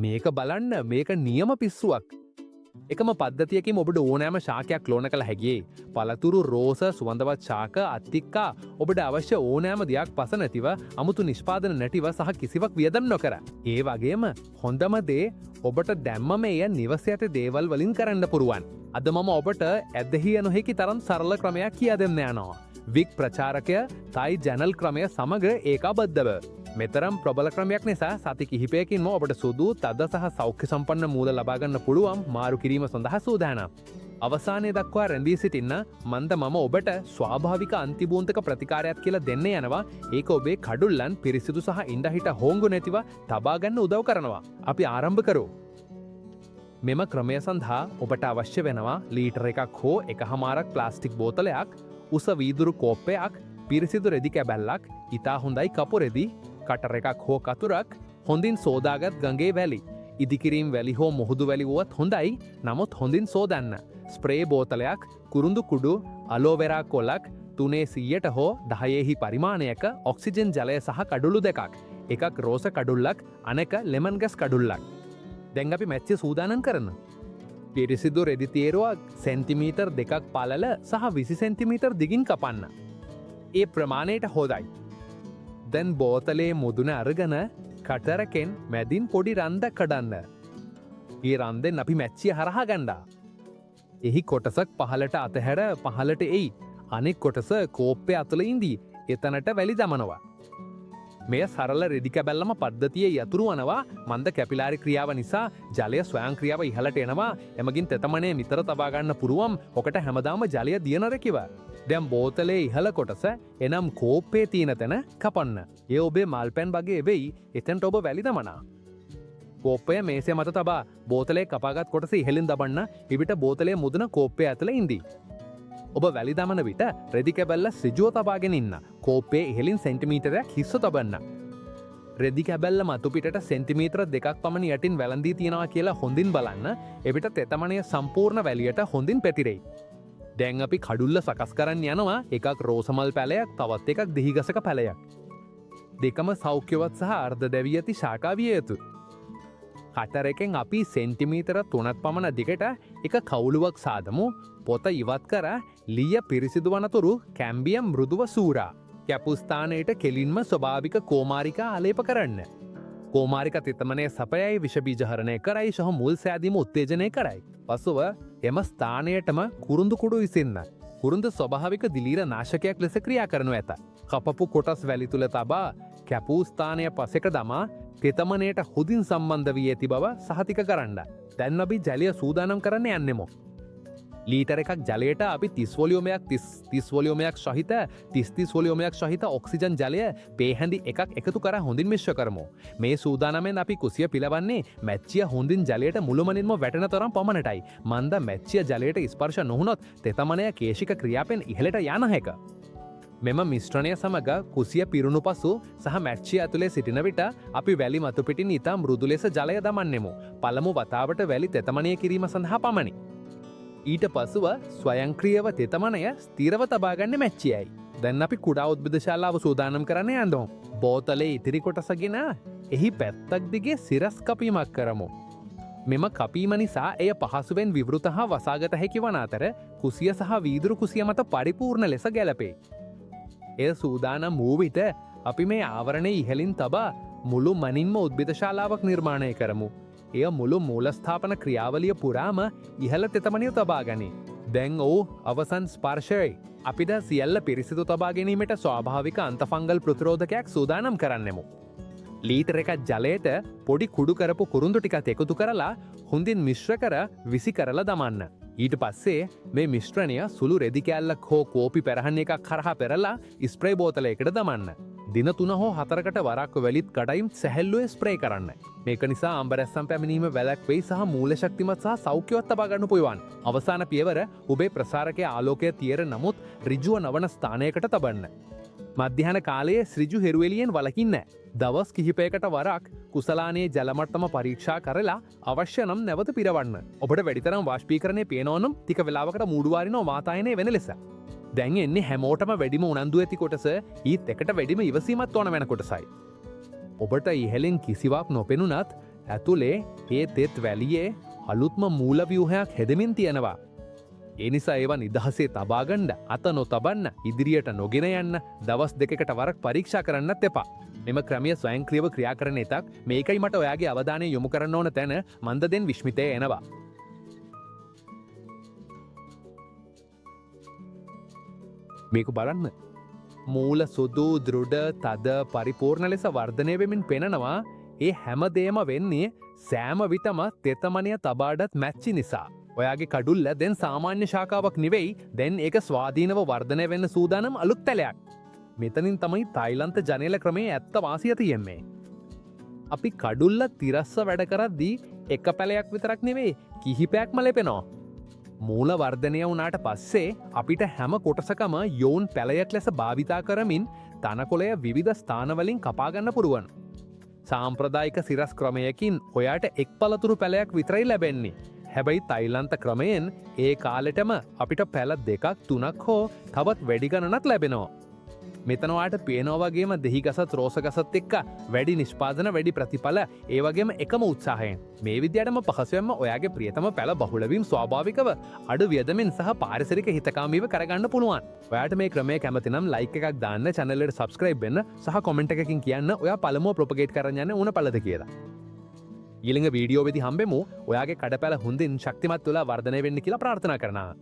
මේක බලන්න මේක නියම පිස්සුවක්. එකම පද්ධතියකින් ඔබට ඕනෑම ශාකයක් ක්ලෝන කළ හැකියි. පළතුරු රෝස සුවඳවත් ශාක අත්තික්කා ඔබට අවශ්‍ය ඕනෑම දෙයක් පස නැතිව අමුතු නිෂ්පාදන නැතිව සහ කිසිවක් වියදම් නොකර. ඒ වගේම හොඳම දේ ඔබට දැම්මම එය නිවස ඇති දේවල් වලින් කරන්න පුරුවන්. අද මම ඔබට ඇදහිය නොහැකි තරම් සරල ක්‍රමයක් කියා දෙන්න යනවා. වික් ප්‍රචාරකය තයි ජැනල් ක්‍රමය සමග ඒකාබද්ධව. මෙතරම් ප්‍රබල ක්‍රමයක් නිසා සති කිහිපයකින්ම ඔබට සුදු තද සහ සෞඛ්‍ය සම්පන්න මූල ලබාගන්න පුළුවන් මාරු කිරීම සඳහා සූදානම්. අවසානයේ දක්වා රැඳී සිටින්න මන්ද මම ඔබට ස්වාභාවික අන්තිබූන්තක ප්‍රතිකාරයක් කියලා දෙන්න යනවා. ඒක ඔබේ කඩුල්ලන් පිරිසිදු සහ ඉඳහිට හෝංගු නැතිව තබාගන්න උදව් කරනවා. අපි ආරම්භ කරමු. මෙම ක්‍රමය සඳහා ඔබට අවශ්‍ය වෙනවා ලීටර එකක් හෝ එකහමාරක් ප්ලාස්ටික් බෝතලයක්, උස වීදුරු කෝප්පයක්, පිරිසිදු රෙදි කැබැල්ලක්, ඉතා හොඳයි කපු රෙදි, කටර එකක් හෝ කතුරක්, හොඳින් සෝදාගත් ගඟේ වැලි, ඉදිකිරීම් වැලි හෝ මුහුදු වැලි වුවත් හොඳයි, නමුත් හොඳින් සෝදන්න. ස්ප්‍රේ බෝතලයක්, කුරුඳු කුඩු, අලෝවෙරා කොලක්, 300ට හෝ 10හි පරිමාණයක ඔක්සිජන් ජලය සහ කඩුළු දෙකක්, එකක් රෝස කඩුල්ලක්, අනෙක ලෙමන් ගස් කඩුල්ලක්. දැන් අපි මැච්චිය සූදානම් කරන්න. පිරිසිදු රෙදි තේරුවක් සෙන්ටිමීටර් 2ක් පළල සහ 20 සෙන්ටිමීටර් දිගින් කපන්න. ඒ ප්‍රමාණයට හොදයි. දැන් බෝතලේ මුදුන අරගෙන කටරකෙන් මැදින් පොඩි රන්දක් කඩන්න. ඒ රන්දෙන් අපි මැච්චිය හරහා ගණ්ඩා. එහි කොටසක් පහලට අතහැර පහලට එයි. අනෙක් කොටස කෝප්පය අතුළ ඉන්දී එතනට වැලි දමනවා. මෙය සරල රෙදි කැබැල්ලම පද්ධතිය යතුරු වනවා. මන්ද කැපිලාරි ක්‍රියාව නිසා ජලය ස්වයං ක්‍රියාව ඉහලට එනවා. එමගින් තෙතමනේ නිතර තබාගන්න පුරුවම් ඔකට හැමදාම ජලය දියනරකිව. දැම් බෝතලේ ඉහල කොටස එනම් කෝප්පේ තියන තැන කපන්න. ඒ ඔබේ මල්පැන් වගේ වෙයි එතැන්ට ඔබ වැලි දමනා. කෝප්පය මේසේ මත තබා බෝතලේ කපාගත් කොටස ඉහලින් දබන්න ඉවිට බෝතලේ මුදන කෝප්පය ඇතුළ ඉන්දී. ඔබ වැලි දමන විට රෙදි කැබැල්ල සිජුව තබාගෙන ඉන්න. කෝප්පේ ඉහලින් සෙන්ටිමීටරයක් හිස්ස තබන්න. රෙදි කැබැල්ල මතුපිට සෙන්ටිමීටර 2ක් පමණ යටින් වැළඳී තියෙනවා කියලා හොඳින් බලන්න. එවිට තෙතමනය සම්පූර්ණ වැලියට හොඳින් පැතිරෙයි. දැන් අපි කඩුල්ල සකස් කරන්න යනවා. එකක් රෝසමල් පැලයක්, තවත් එකක් දෙහිගසක පැලයක්. දෙකම සෞඛ්‍යවත් සහ අර්ධ දැවී ඇති ශාකා විය යුතුයි. කටරෙකෙන් අපි සෙන්ටිමීටර 3ක් පමණ දිගට එක කවුලුවක් සාදමු. පොත ඉවත් කර ලිය පිරිසිදු වනතුරු කැම්බියම් මෘදුව සූරා. කැපුස්ථානයට කෙලින්ම ස්වභාවික කෝමාරිකා ආලේප කරන්න. කෝමාරික තෙතමනය සපයයි විෂබීජහරණය කරයි සහ මුල් සෑදීම උත්තේජනය කරයි. පසුව එම ස්ථානයටම කුරුඳු කුඩු විසින්න. කුරුඳ ස්වභාවික දිලීර නාශකයක් ලෙස ක්‍රියා කරනු ඇත. කපපු කොටස් වැලි තුළ තබා කැපූ ස්ථානය පසෙක දමා තෙතමනයට හොදින් සම්බන්ධ වී ඇති බව සහතික කරන්න. දැන් අපි ජලය සූදානම් කරන්න යන්නෙමු. ලීටර එකක් ජලයට අපි 30 වොලියෝමයක් 30 වොලියෝමයක් සහිත 30 වොලියෝමයක් සහිත ඔක්සිජන් ජලය පේහැඳි එකක් එකතු කර හොඳින් මිශ්‍ර කරමු. මේ සූදානමෙන් අපි කුසිය පිලවන්නේ මැච්චිය හොඳින් ජලයට මුළුමනින්ම වැටෙන තරම් පමණටයි. මන්ද මැච්චිය ජලයට ස්පර්ශ නොහුනොත් තෙතමනය කේශික ක්‍රියාවෙන් ඉහළට යන හැක. මෙම මිශ්‍රණය සමග කුසිය පිරුණු පසු සහ මැච්චිය ඇතුලේ සිටින විට අපි වැලි මතු පිටින් ඉතා මෘදු ලෙස ජලය දමන්නෙමු. පළමු වතාවට වැලි තෙතමනය කිරීම සඳහා පමණි. ඊට පසුව ස්වයංක්‍රියව තෙතමනය ස්ථීරව තබාගන්න මැච්චියයි. දැන් අපි කුඩා උද්භිදශාලාව සූදානම් කරන්න යන්දෝ. බෝතලේ ඉතිරි කොටසගෙන එහි පැත්තක් දිගේ සිරස් කපීමක් කරමු. මෙම කපීම නිසා එය පහසුවෙන් විවෘත හා වසාගත හැකි වන අතර කුසිය සහ වීදුරු කුසිය මත පරිපූර්ණ ලෙස ගැලපේ. එය සූදානම් වූ විට අපි මේ ආවරණය ඉහලින් තබා මුළු මනින්ම උද්භිදශාලාවක් නිර්මාණය කරමු. එය මුළු මූලස්ථාපන ක්‍රියාවලිය පුරාම ඉහළ තෙතමනිය තබා ගනී. දැන් ඔවු අවසන් ස්පර්ශයයි. අපිට සියල්ල පිරිසිදු තබා ගැනීමට ස්වාභාවික අන්තෆංගල් ප්‍රතිරෝධකයක් සූදානම් කරන්නෙමු. ලීටර එකක් ජලයට පොඩි කුඩු කරපු කුරුඳු ටිකත් එකතු කරලා හොඳින් මිශ්‍ර කර විසි කරලා දමන්න. ඊට පස්සේ මේ මිශ්‍රණය සුළු රෙදි කෑල්ලක් හෝ කෝපි පැරහන් එකක් කරහා පෙරලා ස්ප්‍රේ බෝතලයකට දමන්න. දින 3 හෝ 4කට වරක් වැලිත් කඩයිම් සැහැල්ලුවේ ස්ප්‍රේ කරන්න. මේක නිසා අම්බරැස්සම් පැමිණීම වැළැක් වෙයි සහ මූල ශක්තිමත් සහ සෞඛ්‍යවත් තබා ගන්න පුළුවන්. අවසාන පියවර ඔබේ ප්‍රසාරකයේ ආලෝකය තියර නමුත් ඍජුව නවන ස්ථානයකට තබන්න. මධ්‍යහන කාලයේ ඍජු හෙරුවෙලියෙන් වළකින්න. දවස් කිහිපයකට වරක් කුසලානයේ ජලමට්ටම පරීක්ෂා කරලා අවශ්‍ය නම් නැවත පිරවන්න. ඔබට වැඩිතරම් වාෂ්පීකරණය පේනවනම් ටික වෙලාවකට මූඩු වාරිනව වාතායනය වෙන ලෙස. දැන් එන්නේ හැමෝටම වැඩිම උනන්දු ඇති කොටස ඊත් එකට වැඩිම ඉවසීමත් ඕන වෙන කොටසයි. ඔබට ඉහලින් කිසිවක් නොපෙනුනත් ඇතුලේ ඒ තෙත් වැලියේ අලුත්ම මූලව්‍යූහයක් හෙදමින් තියෙනවා. එනිසා ඒවා නිදහසේ තබාගණ්ඩ අත නොතබන්න ඉදිරියට නොගෙන යන්න දවස් දෙකට වරක් පරීක්ෂා කරන්නත් එපා. මෙම ක්‍රමිය ස්වයංක්‍රියව ක්‍රියා කරන එකක් මේකයි මට ඔයාගේ අවධානය යොමු කරන්න ඕන තැන මන්දදෙන් විශ්මිතය එනවා. මේක බලන්න. මූල සුදු දෘඩ තද පරිපූර්ණ ලෙස වර්ධනය වෙමින් පෙනෙනවා. ඒ හැමදේම වෙන්නේ සෑම විටම තෙතමනය තබාඩත් මැච්චි නිසා. ඔයාගේ කඩුල්ල දැන් සාමාන්‍ය ශාකාවක් නෙවෙයි දැන් ඒක ස්වාධීනව වර්ධනය වෙන්න සූදානම් අලුත් තැලයක්. මෙතනින් තමයි තයිලන්ත ජනේල ක්‍රමේ ඇත්ත වාසිය තියෙන්නේ. අපි කඩුල්ල තිරස්ස වැඩ කරද්දී එක පැලයක් විතරක් නෙවෙයි කිහිපයක්ම ලැබෙනවා. මූල වර්ධනය වුණාට පස්සේ අපිට හැම කොටසකම යෝන් පැලයක් ලෙස භාවිතා කරමින් තනකොළය විවිධ ස්ථානවලින් කපාගන්න පුරුවන්. සාම්ප්‍රදායික සිරස් ක්‍රමයකින් ඔයාට එක් පළතුරු පැලයක් විතරයි ලැබෙන්නේ. හැබැයි තයිලන්ත ක්‍රමයෙන් ඒ කාලෙටම අපිට පැල දෙකක් තුනක් හෝ තවත් වැඩිගණනත් ලැබෙනවා. මෙතනවාට පේනෝවගේම දෙහිගසත් රෝසගසත් එක්ක වැඩි නිෂ්පාදන වැඩි ප්‍රතිඵල ඒවගේම එකම උත්සාහයෙන් මේ විද්‍යයටම පහසුවම ඔයාගේ ප්‍රියතම පැල බහුලවීම් ස්වාභාවිකව අඩු වියදමෙන් සහ පාරිසරික හිතකාමීව කරගන්න පුළුවන්. ඔයාට මේ ක්‍රමය කැමතිනම් ලයික් එකක් දාන්න චැනලට සබස්ක්‍රයිබ් වෙන්න සහ කොමෙන්ට් එකකින් කියන්න ඔයා පළමුව ප්‍රොපගේට් කරන්න යන ඕන පළද කියලා. ඊළඟ වීඩියෝ වෙදි හම්බෙමු. ඔයාගේ කඩපැල හොඳින් ශක්තිමත් වෙලා වර්ධනය වෙන්න කියලා ප්‍රාර්ථනා කරනවා.